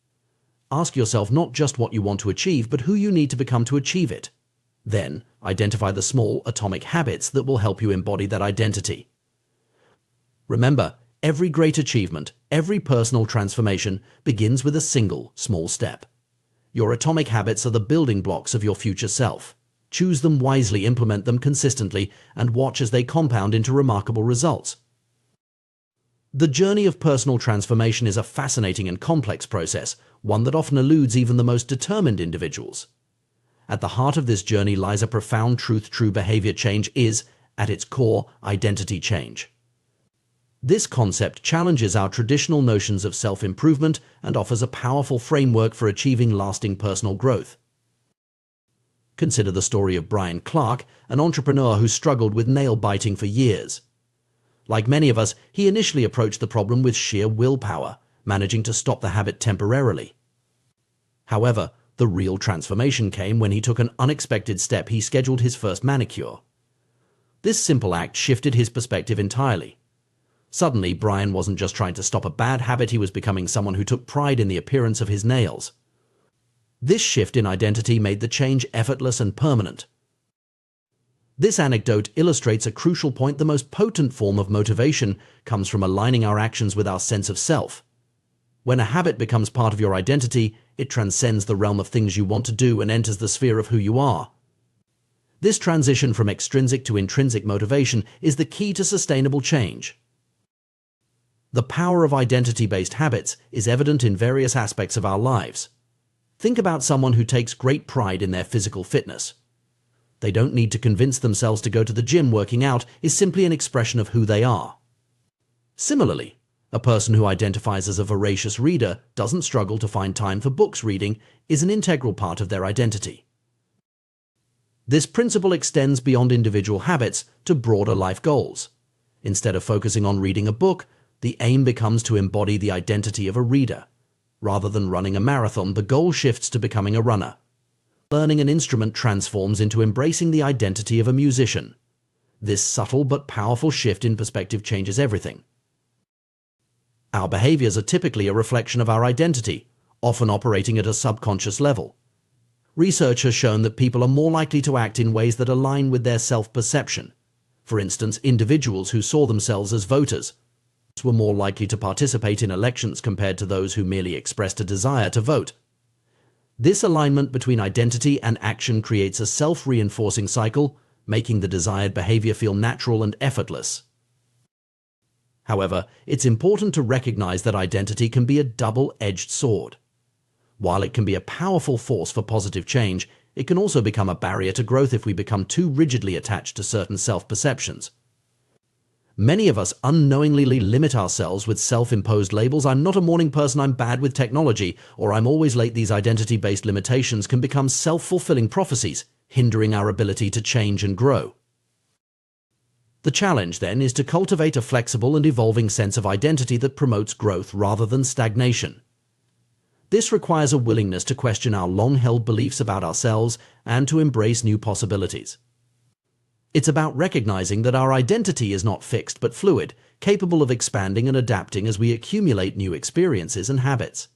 Ask yourself not just what you want to achieve, but who you need to become to achieve it. Then, identify the small atomic habits that will help you embody that identity. Remember, every great achievement, every personal transformation begins with a single, small step. Your atomic habits are the building blocks of your future self. Choose them wisely, implement them consistently, and watch as they compound into remarkable results. The journey of personal transformation is a fascinating and complex process, one that often eludes even the most determined individuals. At the heart of this journey lies a profound truth: true behavior change is, at its core, identity change. This concept challenges our traditional notions of self-improvement and offers a powerful framework for achieving lasting personal growth. Consider the story of Brian Clark, an entrepreneur who struggled with nail biting for years. Like many of us, he initially approached the problem with sheer willpower, managing to stop the habit temporarily. However, the real transformation came when he took an unexpected step. He scheduled his first manicure. This simple act shifted his perspective entirely. Suddenly, Brian wasn't just trying to stop a bad habit, he was becoming someone who took pride in the appearance of his nails. This shift in identity made the change effortless and permanent. This anecdote illustrates a crucial point: the most potent form of motivation comes from aligning our actions with our sense of self. When a habit becomes part of your identity, it transcends the realm of things you want to do and enters the sphere of who you are. This transition from extrinsic to intrinsic motivation is the key to sustainable change. The power of identity-based habits is evident in various aspects of our lives. Think about someone who takes great pride in their physical fitness. They don't need to convince themselves to go to the gym. Working out is simply an expression of who they are. Similarly, a person who identifies as a voracious reader doesn't struggle to find time for books. Reading is an integral part of their identity. This principle extends beyond individual habits to broader life goals. Instead of focusing on reading a book, the aim becomes to embody the identity of a reader. Rather than running a marathon, the goal shifts to becoming a runner. Learning an instrument transforms into embracing the identity of a musician. This subtle but powerful shift in perspective changes everything. Our behaviors are typically a reflection of our identity, often operating at a subconscious level. Research has shown that people are more likely to act in ways that align with their self-perception. For instance, individuals who saw themselves as voters were more likely to participate in elections compared to those who merely expressed a desire to vote. This alignment between identity and action creates a self-reinforcing cycle, making the desired behavior feel natural and effortless. However, it's important to recognize that identity can be a double-edged sword. While it can be a powerful force for positive change, it can also become a barrier to growth if we become too rigidly attached to certain self-perceptions. Many of us unknowingly limit ourselves with self-imposed labels. I'm not a morning person, I'm bad with technology, or I'm always late. These identity-based limitations can become self-fulfilling prophecies, hindering our ability to change and grow. The challenge, then, is to cultivate a flexible and evolving sense of identity that promotes growth rather than stagnation. This requires a willingness to question our long-held beliefs about ourselves and to embrace new possibilities. It's about recognizing that our identity is not fixed but fluid, capable of expanding and adapting as we accumulate new experiences and habits.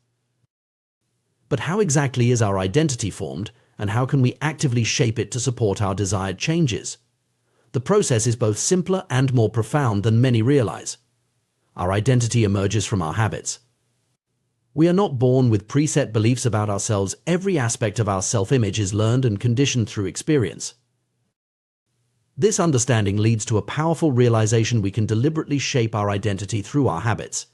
But how exactly is our identity formed, and how can we actively shape it to support our desired changes? The process is both simpler and more profound than many realize. Our identity emerges from our habits. We are not born with preset beliefs about ourselves. Every aspect of our self-image is learned and conditioned through experience. This understanding leads to a powerful realization: we can deliberately shape our identity through our habits.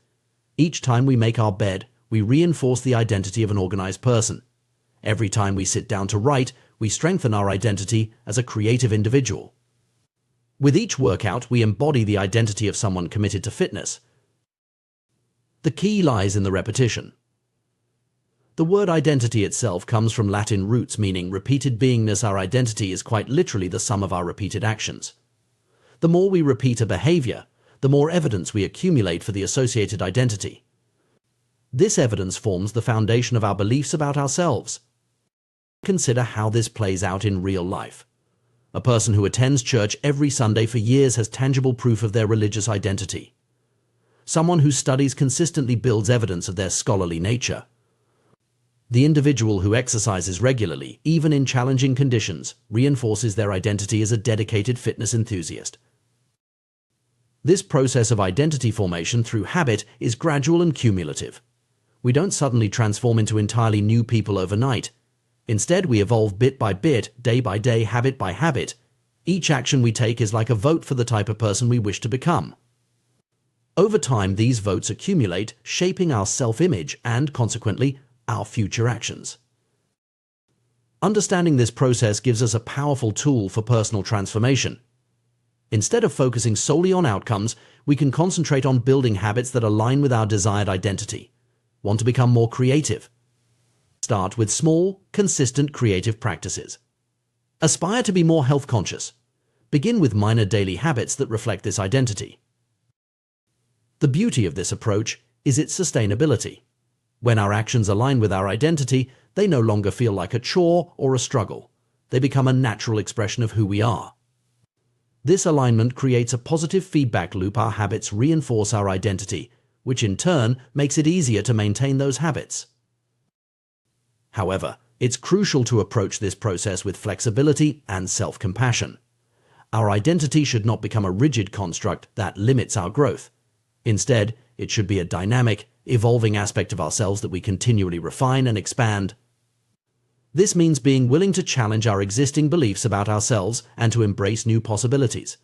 Each time we make our bed, we reinforce the identity of an organized person. Every time we sit down to write, we strengthen our identity as a creative individual. With each workout, we embody the identity of someone committed to fitness. The key lies in the repetition. The word identity itself comes from Latin roots meaning repeated beingness. Our identity is quite literally the sum of our repeated actions. The more we repeat a behavior, the more evidence we accumulate for the associated identity. This evidence forms the foundation of our beliefs about ourselves. Consider how this plays out in real life. A person who attends church every Sunday for years has tangible proof of their religious identity. Someone who studies consistently builds evidence of their scholarly nature. The individual who exercises regularly, even in challenging conditions, reinforces their identity as a dedicated fitness enthusiast. This process of identity formation through habit is gradual and cumulative. We don't suddenly transform into entirely new people overnight. Instead, we evolve bit by bit, day by day, habit by habit. Each action we take is like a vote for the type of person we wish to become. Over time, these votes accumulate, shaping our self-image and, consequently, our future actions. Understanding this process gives us a powerful tool for personal transformation. Instead of focusing solely on outcomes, we can concentrate on building habits that align with our desired identity. Want to become more creative? Start with small, consistent creative practices. Aspire to be more health conscious. Begin with minor daily habits that reflect this identity. The beauty of this approach is its sustainability. When our actions align with our identity, they no longer feel like a chore or a struggle. They become a natural expression of who we are. This alignment creates a positive feedback loop. Our habits reinforce our identity, which in turn makes it easier to maintain those habits. However, it's crucial to approach this process with flexibility and self-compassion. Our identity should not become a rigid construct that limits our growth. Instead, it should be a dynamic, evolving aspect of ourselves that we continually refine and expand. This means being willing to challenge our existing beliefs about ourselves and to embrace new possibilities.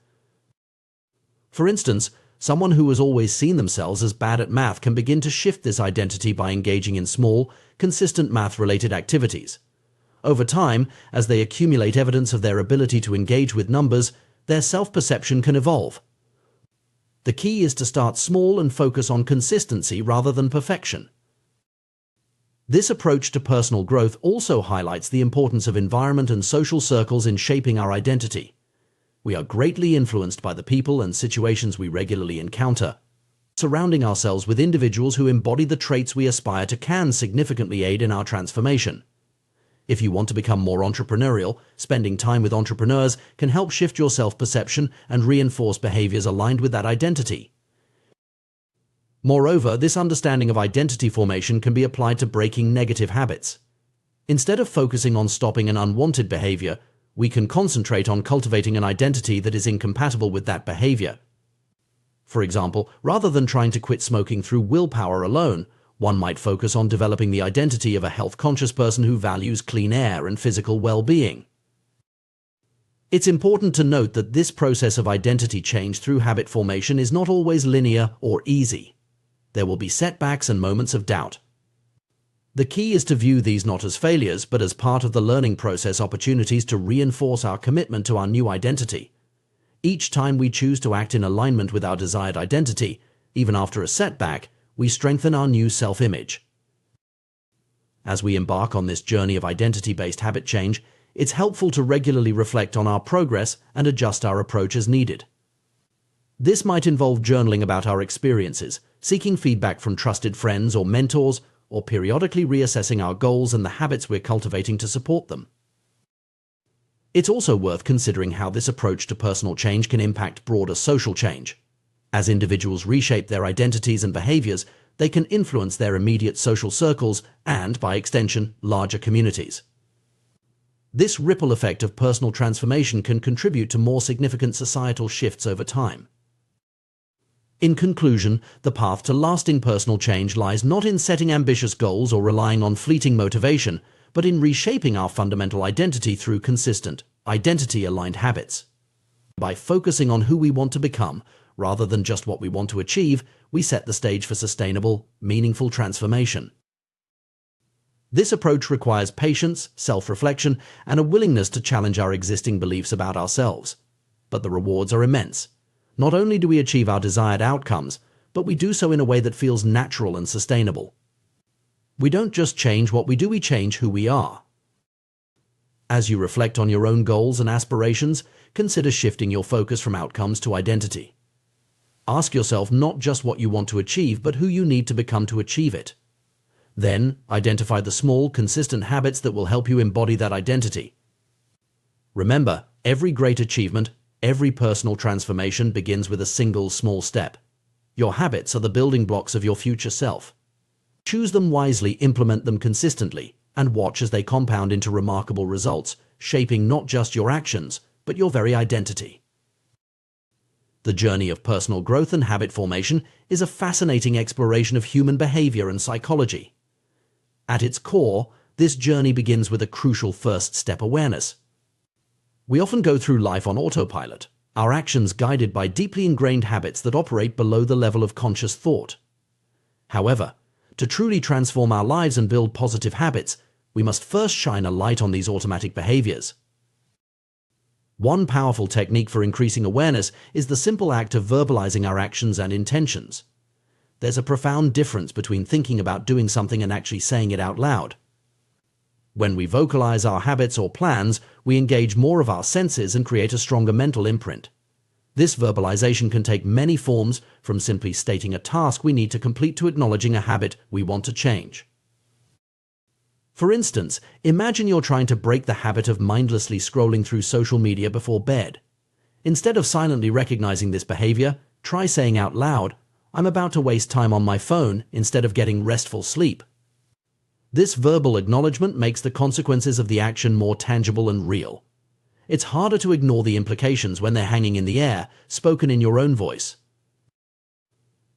For instance, someone who has always seen themselves as bad at math can begin to shift this identity by engaging in small, consistent math-related activities. Over time, as they accumulate evidence of their ability to engage with numbers, their self-perception can evolve. The key is to start small and focus on consistency rather than perfection. This approach to personal growth also highlights the importance of environment and social circles in shaping our identity. We are greatly influenced by the people and situations we regularly encounter. Surrounding ourselves with individuals who embody the traits we aspire to can significantly aid in our transformation. If you want to become more entrepreneurial, spending time with entrepreneurs can help shift your self-perception and reinforce behaviors aligned with that identity. Moreover, this understanding of identity formation can be applied to breaking negative habits. Instead of focusing on stopping an unwanted behavior, we can concentrate on cultivating an identity that is incompatible with that behavior. For example, rather than trying to quit smoking through willpower alone, one might focus on developing the identity of a health-conscious person who values clean air and physical well-being. It's important to note that this process of identity change through habit formation is not always linear or easy. There will be setbacks and moments of doubt. The key is to view these not as failures, but as part of the learning process, opportunities to reinforce our commitment to our new identity. Each time we choose to act in alignment with our desired identity, even after a setback, we strengthen our new self-image. As we embark on this journey of identity-based habit change, it's helpful to regularly reflect on our progress and adjust our approach as needed. This might involve journaling about our experiences, seeking feedback from trusted friends or mentors, or periodically reassessing our goals and the habits we're cultivating to support them. It's also worth considering how this approach to personal change can impact broader social change. As individuals reshape their identities and behaviors, they can influence their immediate social circles and, by extension, larger communities. This ripple effect of personal transformation can contribute to more significant societal shifts over time. In conclusion, the path to lasting personal change lies not in setting ambitious goals or relying on fleeting motivation, but in reshaping our fundamental identity through consistent, identity-aligned habits. By focusing on who we want to become, rather than just what we want to achieve, we set the stage for sustainable, meaningful transformation. This approach requires patience, self-reflection, and a willingness to challenge our existing beliefs about ourselves. But the rewards are immense. Not only do we achieve our desired outcomes, but we do so in a way that feels natural and sustainable. We don't just change what we do, we change who we are. As you reflect on your own goals and aspirations, consider shifting your focus from outcomes to identity. Ask yourself not just what you want to achieve, but who you need to become to achieve it. Then, identify the small, consistent habits that will help you embody that identity. Remember, every great achievement, every personal transformation begins with a single small step. Your habits are the building blocks of your future self. Choose them wisely, implement them consistently, and watch as they compound into remarkable results, shaping not just your actions, but your very identity. The journey of personal growth and habit formation is a fascinating exploration of human behavior and psychology. At its core, this journey begins with a crucial first step: awareness. We often go through life on autopilot, our actions guided by deeply ingrained habits that operate below the level of conscious thought. However, to truly transform our lives and build positive habits, we must first shine a light on these automatic behaviors. One powerful technique for increasing awareness is the simple act of verbalizing our actions and intentions. There's a profound difference between thinking about doing something and actually saying it out loud. When we vocalize our habits or plans, we engage more of our senses and create a stronger mental imprint. This verbalization can take many forms, from simply stating a task we need to complete to acknowledging a habit we want to change. For instance, imagine you're trying to break the habit of mindlessly scrolling through social media before bed. Instead of silently recognizing this behavior, try saying out loud, "I'm about to waste time on my phone," instead of getting restful sleep. This verbal acknowledgement makes the consequences of the action more tangible and real. It's harder to ignore the implications when they're hanging in the air, spoken in your own voice.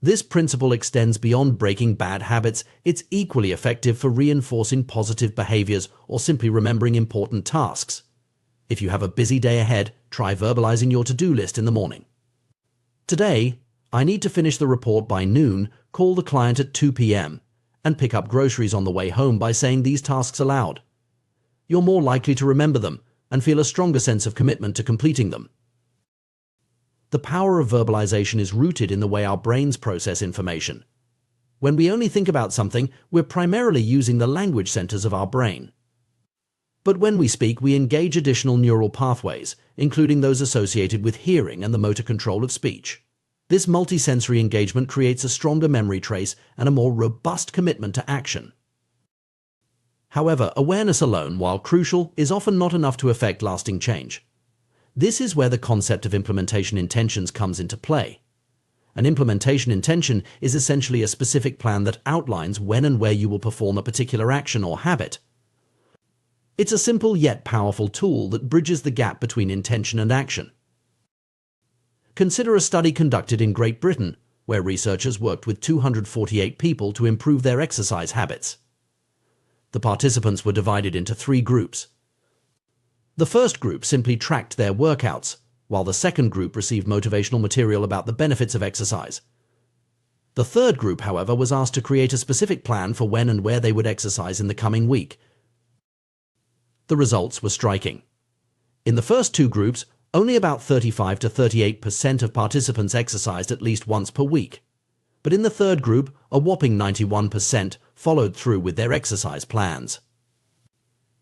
This principle extends beyond breaking bad habits. It's equally effective for reinforcing positive behaviors or simply remembering important tasks. If you have a busy day ahead, try verbalizing your to-do list in the morning. Today, I need to finish the report by noon, call the client at 2 p.m., and pick up groceries on the way home by saying these tasks aloud. You're more likely to remember them and feel a stronger sense of commitment to completing them. The power of verbalization is rooted in the way our brains process information. When we only think about something, we're primarily using the language centers of our brain. But when we speak, we engage additional neural pathways, including those associated with hearing and the motor control of speech. This multisensory engagement creates a stronger memory trace and a more robust commitment to action. However, awareness alone, while crucial, is often not enough to effect lasting change. This is where the concept of implementation intentions comes into play. An implementation intention is essentially a specific plan that outlines when and where you will perform a particular action or habit. It's a simple yet powerful tool that bridges the gap between intention and action. Consider a study conducted in Great Britain, where researchers worked with 248 people to improve their exercise habits. The participants were divided into 3 groups. The first group simply tracked their workouts, while the second group received motivational material about the benefits of exercise. The third group, however, was asked to create a specific plan for when and where they would exercise in the coming week. The results were striking. In the first 2 groups, only about 35 to 38% of participants exercised at least once per week. But in the third group, a whopping 91% followed through with their exercise plans.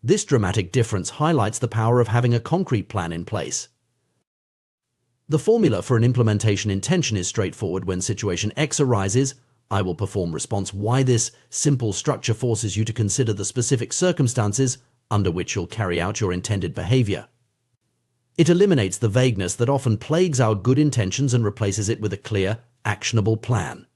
This dramatic difference highlights the power of having a concrete plan in place. The formula for an implementation intention is straightforward. When situation X arises, I will perform response Y. This simple structure forces you to consider the specific circumstances under which you'll carry out your intended behavior. It eliminates the vagueness that often plagues our good intentions and replaces it with a clear, actionable plan.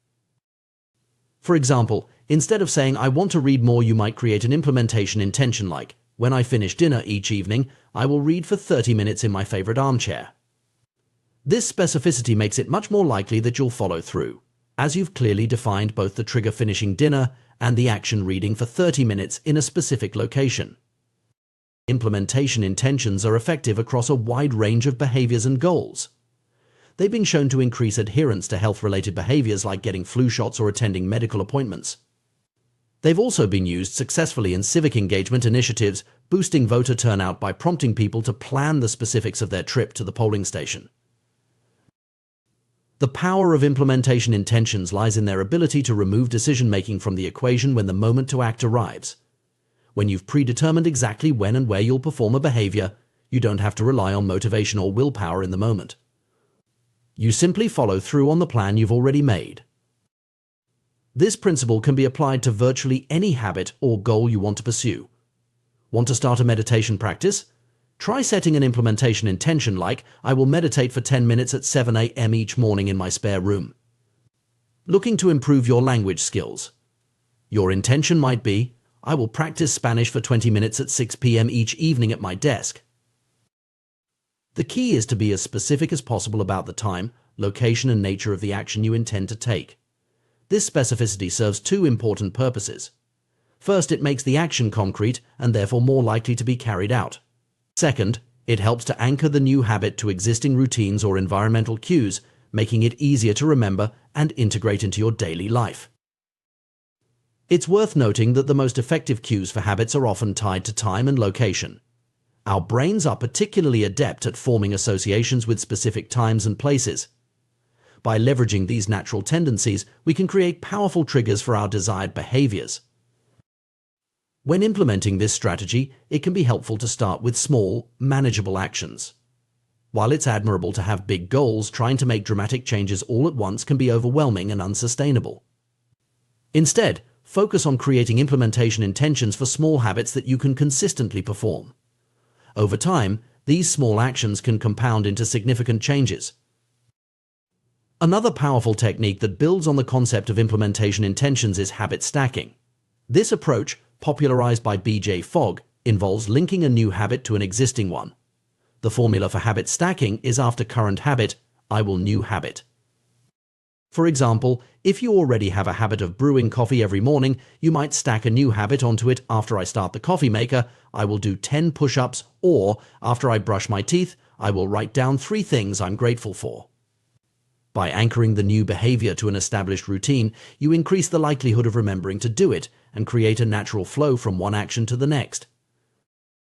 For example, instead of saying, "I want to read more," you might create an implementation intention like, "When I finish dinner each evening, I will read for 30 minutes in my favorite armchair." This specificity makes it much more likely that you'll follow through, as you've clearly defined both the trigger finishing dinner and the action reading for 30 minutes in a specific location. Implementation intentions are effective across a wide range of behaviors and goals. They've been shown to increase adherence to health-related behaviors like getting flu shots or attending medical appointments. They've also been used successfully in civic engagement initiatives, boosting voter turnout by prompting people to plan the specifics of their trip to the polling station. The power of implementation intentions lies in their ability to remove decision-making from the equation when the moment to act arrives. When you've predetermined exactly when and where you'll perform a behavior, you don't have to rely on motivation or willpower in the moment. You simply follow through on the plan you've already made. This principle can be applied to virtually any habit or goal you want to pursue. Want to start a meditation practice? Try setting an implementation intention like, "I will meditate for 10 minutes at 7 a.m. each morning in my spare room." Looking to improve your language skills? Your intention might be, "I will practice Spanish for 20 minutes at 6 p.m. each evening at my desk." The key is to be as specific as possible about the time, location, and nature of the action you intend to take. This specificity serves 2 important purposes. First, it makes the action concrete and therefore more likely to be carried out. Second, it helps to anchor the new habit to existing routines or environmental cues, making it easier to remember and integrate into your daily life. It's worth noting that the most effective cues for habits are often tied to time and location. Our brains are particularly adept at forming associations with specific times and places. By leveraging these natural tendencies, we can create powerful triggers for our desired behaviors. When implementing this strategy, it can be helpful to start with small, manageable actions. While it's admirable to have big goals, trying to make dramatic changes all at once can be overwhelming and unsustainable. Instead, focus on creating implementation intentions for small habits that you can consistently perform. Over time, these small actions can compound into significant changes. Another powerful technique that builds on the concept of implementation intentions is habit stacking. This approach, popularized by B.J. Fogg, involves linking a new habit to an existing one. The formula for habit stacking is after current habit, I will new habit. For example, if you already have a habit of brewing coffee every morning, you might stack a new habit onto it. After I start the coffee maker, I will do 10 push-ups, or after I brush my teeth, I will write down 3 things I'm grateful for. By anchoring the new behavior to an established routine, you increase the likelihood of remembering to do it and create a natural flow from one action to the next.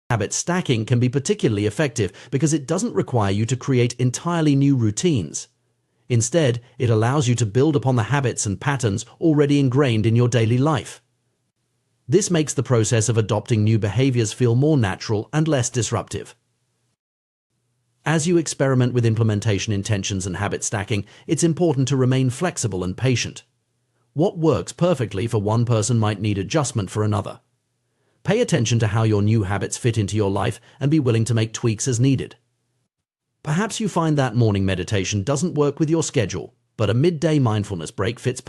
Habit stacking can be particularly effective because it doesn't require you to create entirely new routines. Instead, it allows you to build upon the habits and patterns already ingrained in your daily life. This makes the process of adopting new behaviors feel more natural and less disruptive. As you experiment with implementation intentions and habit stacking, it's important to remain flexible and patient. What works perfectly for one person might need adjustment for another. Pay attention to how your new habits fit into your life and be willing to make tweaks as needed. Perhaps you find that morning meditation doesn't work with your schedule, but a midday mindfulness break fits perfectly.